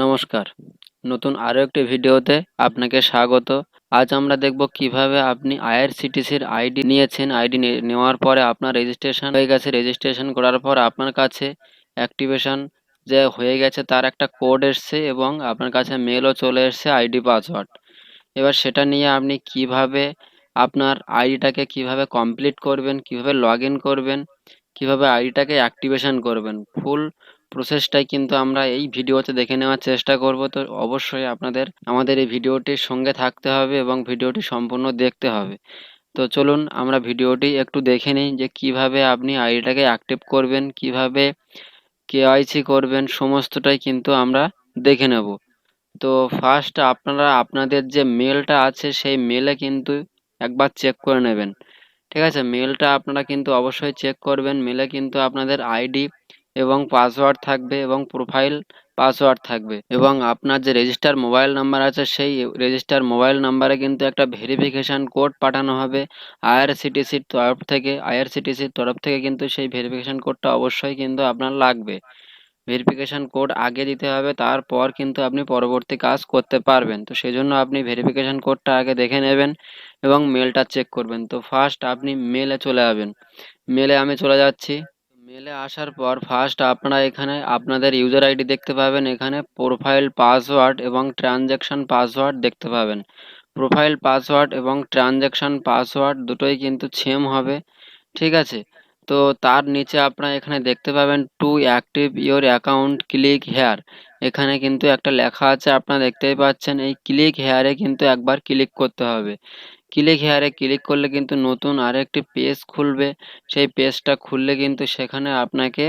নমস্কার। নতুন আরো একটি ভিডিওতে আপনাকে স্বাগত। আজ আমরা দেখব কিভাবে আপনি আইআরসিটিসির আইডি নিয়েছেন। আইডি নেওয়ার পরে আপনার রেজিস্ট্রেশন হয়ে গেছে। রেজিস্ট্রেশন করার পর আপনার কাছে অ্যাক্টিভেশন যে হয়ে গেছে তার একটা কোড এসছে এবং আপনার কাছে মেলও চলে এসছে আইডি পাসওয়ার্ড। এবার সেটা নিয়ে আপনি কিভাবে আপনার আইডিটাকে কিভাবে কমপ্লিট করবেন, কিভাবে লগ ইন করবেন, কিভাবে আইডিটাকে অ্যাক্টিভেশন করবেন, ফুল প্রসেসটাই কিন্তু আমরা এই ভিডিওতে দেখে নেওয়ার চেষ্টা করব। তো অবশ্যই আপনাদের আমাদের এই ভিডিওটির সঙ্গে থাকতে হবে এবং ভিডিওটি সম্পূর্ণ দেখতে হবে। তো চলুন আমরা ভিডিওটি একটু দেখে নিই যে কিভাবে আপনি আইডিটাকে অ্যাক্টিভ করবেন, কিভাবে কেওয়াইসি করবেন, সমস্তটাই কিন্তু আমরা দেখে নেব। তো ফার্স্ট আপনারা আপনাদের যে মেলটা আছে সেই মেলে কিন্তু একবার চেক করে নেবেন। ঠিক আছে, মেলটা আপনারা কিন্তু অবশ্যই চেক করবেন। মেলে কিন্তু আপনাদের আইডি এবং পাসওয়ার্ড থাকবে এবং প্রোফাইল পাসওয়ার্ড থাকবে এবং আপনার যে রেজিস্টার মোবাইল নাম্বার আছে সেই রেজিস্টার মোবাইল নাম্বারে কিন্তু একটা ভেরিফিকেশান কোড পাঠানো হবে আইআরসিটিসির তরফ থেকে কিন্তু সেই ভেরিফিকেশান কোডটা অবশ্যই কিন্তু আপনার লাগবে। ভেরিফিকেশান কোড আগে দিতে হবে, তারপর কিন্তু আপনি পরবর্তী কাজ করতে পারবেন। তো সেজন্য আপনি ভেরিফিকেশান কোডটা আগে দেখে নেবেন এবং মেলটা চেক করবেন। তো ফার্স্ট আপনি মেলে চলে যাবেন। মেলে আমি চলে যাচ্ছি। মেলে আসার পর ফার্স্ট আপনারা এখানে আপনাদের ইউজার আইডি দেখতে পাবেন, এখানে প্রোফাইল পাসওয়ার্ড এবং ট্রানজ্যাকশন পাসওয়ার্ড দেখতে পাবেন। প্রোফাইল পাসওয়ার্ড এবং ট্রানজ্যাকশন পাসওয়ার্ড দুটোই কিন্তু সেম হবে। ঠিক আছে, তো তার নিচে আপনারা এখানে দেখতে পাবেন to active your account click here. এখানে কিন্তু একটা লেখা আছে, আপনারা দেখতেই পাচ্ছেন। এই ক্লিক হেয়ারে কিন্তু একবার ক্লিক করতে হবে। ক্লিক হেয়ারে ক্লিক করলে কিন্তু নতুন আরেকটি পেজ খুলবে। সেই পেজটা খুললে কিন্তু সেখানে আপনাকে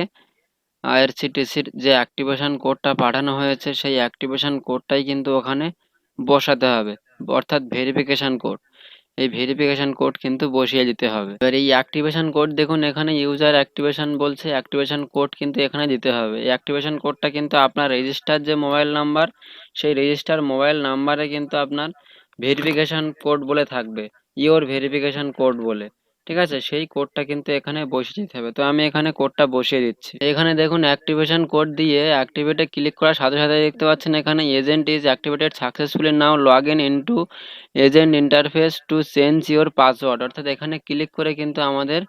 আইআরসিটিসির যে অ্যাক্টিভেশন কোডটা পাঠানো হয়েছে সেই অ্যাক্টিভেশন কোডটাই কিন্তু ওখানে বসাতে হবে, অর্থাৎ ভেরিফিকেশন কোড। এই ভেরিফিকেশন কোড কিন্তু বসিয়ে দিতে হবে। এবার এই অ্যাক্টিভেশন কোড দেখুন, এখানে ইউজার অ্যাক্টিভেশন বলছে, অ্যাক্টিভেশন কোড কিন্তু এখানে দিতে হবে। এই অ্যাক্টিভেশন কোডটা কিন্তু আপনার রেজিস্টার যে মোবাইল নাম্বার সেই রেজিস্টার মোবাইল নাম্বারে কিন্তু আপনার ভেরিফিকেশন কোড বলে থাকবে, ইওর ভেরিফিকেশন কোড বলে। ঠিক আছে, সেই কোডটা কিন্তু এখানে বসিয়ে দিতে হবে। তো আমি এখানে কোডটা বসিয়ে দিচ্ছি। এখানে দেখুন অ্যাক্টিভেশন কোড দিয়ে অ্যাক্টিভেটে ক্লিক করার সাথে সাথে দেখতে পাচ্ছেন এখানে agent is activated successfully, now log in into agent interface to change your password. অর্থাৎ এখানে ক্লিক করে কিন্তু আমাদের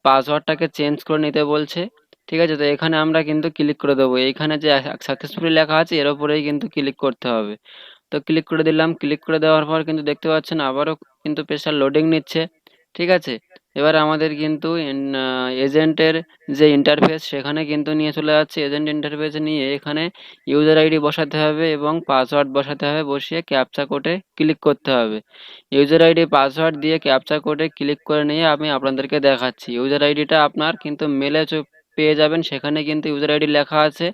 পাসওয়ার্ডটাকে চেঞ্জ করে নিতে বলছে। ঠিক আছে, তো এখানে আমরা কিন্তু ক্লিক করে দেবো। এইখানে যে সাকসেসফুলি লেখা আছে এর ওপরেই কিন্তু ক্লিক করতে হবে। তো ক্লিক করে দিলাম। ক্লিক করে দেওয়ার পর কিন্তু দেখতে পাচ্ছেন আবারও কিন্তু পেজটা লোডিং নিচ্ছে। ঠিক আছে, এবার আমাদের কিন্তু এজেন্টের যে ইন্টারফেস সেখানে কিন্তু নিয়ে চলে যাচ্ছে। এজেন্ট ইন্টারফেস নিয়ে এখানে ইউজার আইডি বসাতে হবে এবং পাসওয়ার্ড বসাতে হবে, বসিয়ে ক্যাপচা কোডে ক্লিক করতে হবে। ইউজার আইডি পাসওয়ার্ড দিয়ে ক্যাপচা কোডে ক্লিক করে নিয়ে আমি আপনাদেরকে দেখাচ্ছি। ইউজার আইডিটা আপনার কিন্তু মেলে পেয়ে যাবেন, সেখানে কিন্তু ইউজার আইডি লেখা আছে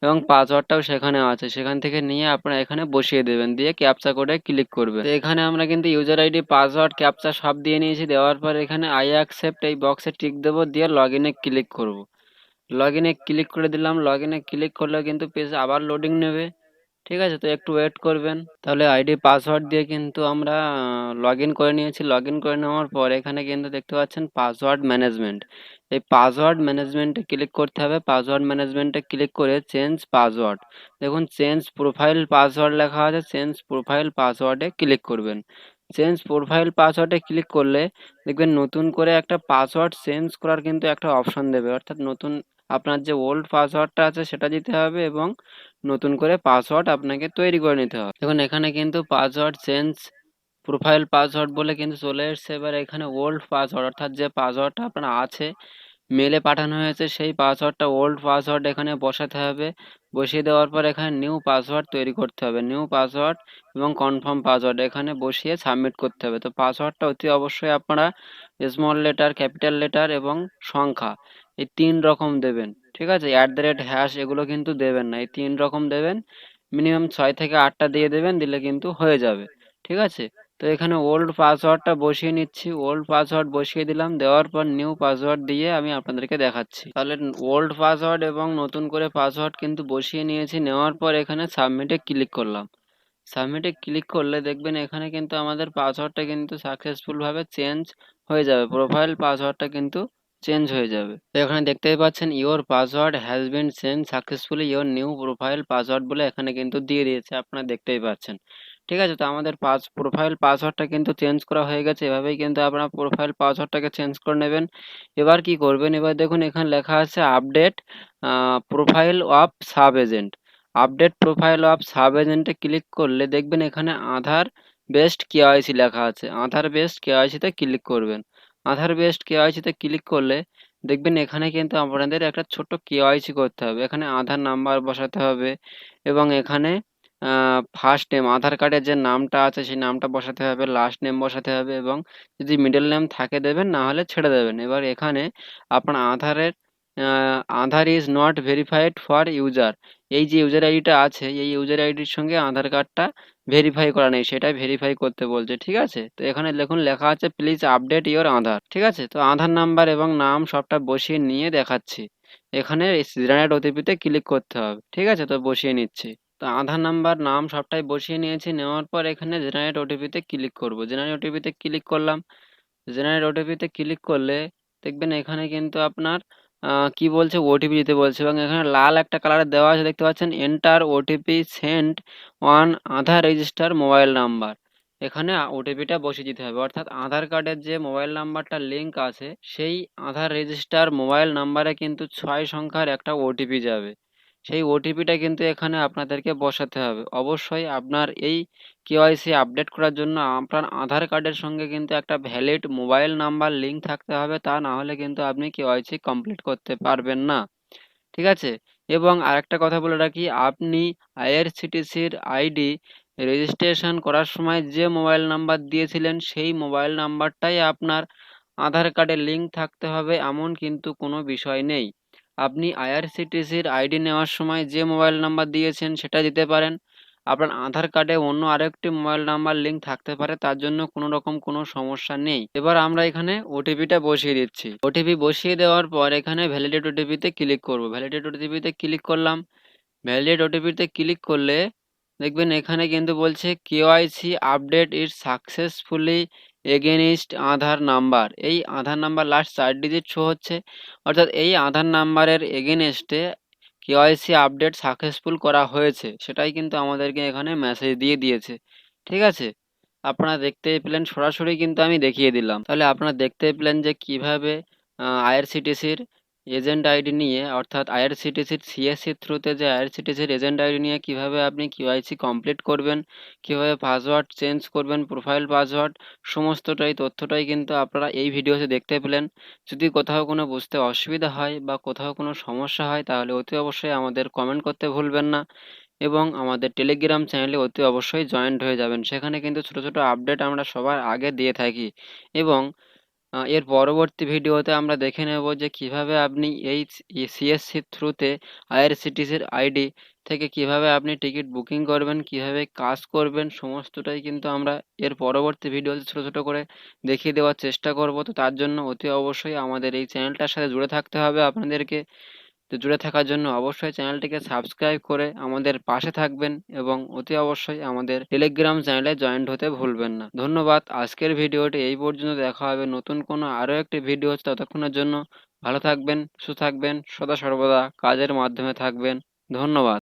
এবং পাসওয়ার্ডটাও সেখানে আছে। সেখান থেকে নিয়ে আপনারা এখানে বসিয়ে দেবেন, দিয়ে ক্যাপচা কোডে ক্লিক করবেন। তো এখানে আমরা কিন্তু ইউজার আইডি পাসওয়ার্ড ক্যাপচা সব দিয়ে নিয়েছি। দেওয়ার পর এখানে আই অ্যাকসেপ্ট এই বক্সে টিক দেবো, দিয়ে লগ ইনে ক্লিক করব। লগ ইনে ক্লিক করে দিলাম। লগ ইনে ক্লিক করলে কিন্তু পেজ আবার লোডিং নেবে। ঠিক আছে, তো একটু ওয়েট করবেন। তাহলে আইডি পাসওয়ার্ড দিয়ে কিন্তু আমরা লগ ইন করে নিয়েছি। লগ ইন করে নেওয়ার পর এখানে কিন্তু দেখতে পাচ্ছেন পাসওয়ার্ড ম্যানেজমেন্ট। এই পাসওয়ার্ড ম্যানেজমেন্টে ক্লিক করতে হবে। পাসওয়ার্ড ম্যানেজমেন্টে ক্লিক করে চেঞ্জ পাসওয়ার্ড, দেখুন চেঞ্জ প্রোফাইল পাসওয়ার্ড লেখা আছে, চেঞ্জ প্রোফাইল পাসওয়ার্ডে ক্লিক করবেন। চেঞ্জ প্রোফাইল পাসওয়ার্ডে ক্লিক করলে দেখবেন নতুন করে একটা পাসওয়ার্ড চেঞ্জ করার কিন্তু একটা অপশন দেবে, অর্থাৎ নতুন আপনার যে ওল্ড পাসওয়ার্ডটা আছে সেটা দিতে হবে এবং নতুন করে পাসওয়ার্ড আপনাকে তৈরি করে নিতে হবে। দেখুন এখানে কিন্তু পাসওয়ার্ড চেঞ্জ প্রোফাইল পাসওয়ার্ড বলে কিন্তু চলে এসছে। এবার এখানে ওল্ড পাসওয়ার্ড, অর্থাৎ যে পাসওয়ার্ডটা আপনার আছে মেলে পাঠানো হয়েছে সেই পাসওয়ার্ডটা ওল্ড পাসওয়ার্ড এখানে বসাতে হবে। বসিয়ে দেওয়ার পর এখানে নিউ পাসওয়ার্ড তৈরি করতে হবে। নিউ পাসওয়ার্ড এবং কনফার্ম পাসওয়ার্ড এখানে বসিয়ে সাবমিট করতে হবে। তো পাসওয়ার্ডটা অতি অবশ্যই আপনারা স্মল লেটার, ক্যাপিটাল লেটার এবং সংখ্যা এই 3 রকম দেবেন। ঠিক আছে, @# এগুলো কিন্তু দেবেন না, এই 3 রকম দেবেন। মিনিমাম 6 থেকে 8টা দিয়ে দেবেন, দিলে কিন্তু হয়ে যাবে। ঠিক আছে, তো এখানে ওল্ড পাসওয়ার্ডটা বসিয়ে নিচ্ছি। ওল্ড পাসওয়ার্ড বসিয়ে দিলাম। দেওয়ার পর নিউ পাসওয়ার্ড দিয়ে আমি আপনাদেরকে দেখাচ্ছি। তাহলে ওল্ড পাসওয়ার্ড এবং নতুন করে পাসওয়ার্ড কিন্তু বসিয়ে নিয়েছি। নেওয়ার পর এখানে সাবমিটে ক্লিক করলাম। সাবমিটে ক্লিক করলে দেখবেন এখানে কিন্তু আমাদের পাসওয়ার্ডটা কিন্তু সাকসেসফুল ভাবে চেঞ্জ হয়ে যাবে। প্রোফাইল পাসওয়ার্ডটা কিন্তু চেঞ্জ হয়ে যাবে। তো এখানে দেখতেই পাচ্ছেন your password has been change successfully your new profile password বলে এখানে কিন্তু দিয়ে দিয়েছে, আপনারা দেখতেই পাচ্ছেন। ঠিক আছে, তো আমাদের প্রোফাইল পাসওয়ার্ডটা কিন্তু চেঞ্জ করা হয়ে গেছে। এভাবেই কিন্তু আপনারা প্রোফাইল পাসওয়ার্ডটাকে চেঞ্জ করে নেবেন। এবার কি করবেন, এবার দেখুন এখানে লেখা আছে update profile of sub agent. Update profile of sub এজেন্টে ক্লিক করলে দেখবেন এখানে আধার বেসড কেওয়াইসি লেখা আছে। আধার বেসড কেওয়াইসিতে ক্লিক করবেন। আধার বেসড কেওয়াইসিতে ক্লিক করলে দেখবেন এখানে কিন্তু আপনাদের একটা ছোট্ট কেওয়াইসি করতে হবে। এখানে আধার নাম্বার বসাতে হবে এবং এখানে ফার্স্ট নেম, আধার কার্ডের যে নামটা আছে সেই নামটা বসাতে হবে, লাস্ট নেম বসাতে হবে এবং যদি মিডল নেম থাকে দেবেন, না হলে ছেড়ে দেবেন। এবার এখানে আপনার Aadhaar is not verified for user, এই যে ইউজার আইডিটা আছে এই ইউজার আইডির সঙ্গে আধার কার্ডটা ভেরিফাই করা নেই, সেটাই ভেরিফাই করতে বলছে। ঠিক আছে, তো এখানে দেখুন লেখা আছে প্লিজ আপডেট ইওর আধার। ঠিক আছে, তো আধার নাম্বার এবং নাম সবটা বসিয়ে নিয়ে দেখাচ্ছি। এখানে জেনারেট ওটিপিতে ক্লিক করতে হবে। ঠিক আছে, তো বসিয়ে নিচ্ছি। তো আধার নাম্বার নাম সবটাই বসিয়ে নিয়েছি, নেওয়ার পর এখানে জেনারেট ওটিপিতে ক্লিক করব। জেনারেট ওটিপিতে ক্লিক করলাম। জেনারেট ওটিপিতে ক্লিক করলে দেখবেন এখানে কিন্তু আপনার কি বলছে, ওটিপি দিতে বলছে এবং এখানে লাল একটা কালারের দেওয়া আছে, দেখতে পাচ্ছেন এন্টার ওটিপি সেন্ট ওয়ান আধার রেজিস্টার মোবাইল নাম্বার। এখানে ওটিপিটা বসিয়ে দিতে হবে, অর্থাৎ আধার কার্ডের যে মোবাইল নাম্বারটা লিঙ্ক আছে সেই আধার রেজিস্টার মোবাইল নাম্বারে কিন্তু 6 সংখ্যার একটা ওটিপি যাবে। সেই ওটিপিটা কিন্তু এখানে আপনাদেরকে বসাতে হবে। অবশ্যই আপনার এই কেওয়াইসি আপডেট করার জন্য আপনার আধার কার্ডের সঙ্গে কিন্তু একটা ভ্যালিড মোবাইল নাম্বার লিঙ্ক থাকতে হবে, তা না হলে কিন্তু আপনি কেওয়াইসি কমপ্লিট করতে পারবেন না। ঠিক আছে, এবং আরেকটা কথা বলে রাখি, আপনি আইআরসিটিসির আইডি রেজিস্ট্রেশন করার সময় যে মোবাইল নাম্বার দিয়েছিলেন সেই মোবাইল নাম্বারটাই আপনার আধার কার্ডে লিঙ্ক থাকতে হবে এমন কিন্তু কোনো বিষয় নেই। আপনি আইআরসিটিসির আইডি নেওয়ার সময় যে মোবাইল নাম্বার দিয়েছেন সেটা দিতে পারেন। আপনার আধার কার্ডে অন্য আরেকটি মোবাইল নাম্বার লিঙ্ক থাকতে পারে, তার জন্য কোনো রকম কোনো সমস্যা নেই। এবার আমরা এখানে ওটিপিটা বসিয়ে দিচ্ছি। ওটিপি বসিয়ে দেওয়ার পর এখানে ভ্যালিডেট ওটিপিতে ক্লিক করব। ভ্যালিডেট ওটিপিতে ক্লিক করলাম। ভ্যালিডেট ওটিপিতে ক্লিক করলে দেখবেন এখানে কিন্তু বলছে KYC update is successfully against Aadhaar number. এই আধার নাম্বার লাস্ট 4 ডিজিট শো হচ্ছে, অর্থাৎ এই আধার নাম্বারের এগেইনস্টে কেওয়াইসি আপডেট সাকসেসফুল করা হয়েছে, সেটাই কিন্তু আমাদেরকে এখানে মেসেজ দিয়ে দিয়েছে। ঠিক আছে, আপনারা দেখতেই পেলেন, সরাসরি কিন্তু আমি দেখিয়ে দিলাম। তাহলে আপনারা দেখতেই পেলেন যে কিভাবে আইআরসিটিসির এজেন্ট আইডি নিয়ে, অর্থাৎ আইআরসিটিসির সিএসসির থ্রুতে যে আইআরসিটিসির এজেন্ট আইডি নিয়ে কিভাবে আপনি কেওয়াইসি কমপ্লিট করবেন, কিভাবে পাসওয়ার্ড চেঞ্জ করবেন, প্রোফাইল পাসওয়ার্ড, সমস্তটাই তথ্যটাই কিন্তু আপনারা এই ভিডিওতে দেখতে পেলেন। যদি কোথাও কোনো বুঝতে অসুবিধা হয় বা কোথাও কোনো সমস্যা হয় তাহলে অতি অবশ্যই আমাদের কমেন্ট করতে ভুলবেন না এবং আমাদের টেলিগ্রাম চ্যানেলে অতি অবশ্যই জয়েন্ট হয়ে যাবেন। সেখানে কিন্তু ছোট ছোট আপডেট আমরা সবার আগে দিয়ে থাকি এবং এর পরবর্তী ভিডিওতে আমরা দেখে নেব যে কিভাবে আপনি এই সিএসসির থ্রুতে আইআরসিটিসির আইডি থেকে কিভাবে আপনি টিকিট বুকিং করবেন, কিভাবে কাজ করবেন, সমস্তটাই কিন্তু আমরা এর পরবর্তী ভিডিওতে ছোট ছোট করে দেখিয়ে দেওয়ার চেষ্টা করব। তো তার জন্য অতি অবশ্যই আমাদের এই চ্যানেলটার সাথে জুড়ে থাকতে হবে আপনাদেরকে। তো জুড়ে থাকার জন্য অবশ্যই চ্যানেলটিকে সাবস্ক্রাইব করে আমাদের পাশে থাকবেন এবং অতি অবশ্যই আমাদের টেলিগ্রাম চ্যানেলে জয়েন্ট হতে ভুলবেন না। ধন্যবাদ। আজকের ভিডিওটি এই পর্যন্ত, দেখা হবে নতুন কোনো আরও একটি ভিডিও। ততক্ষণের জন্য ভালো থাকবেন, সুস্থ থাকবেন, সদা সর্বদা কাজের মাধ্যমে থাকবেন। ধন্যবাদ।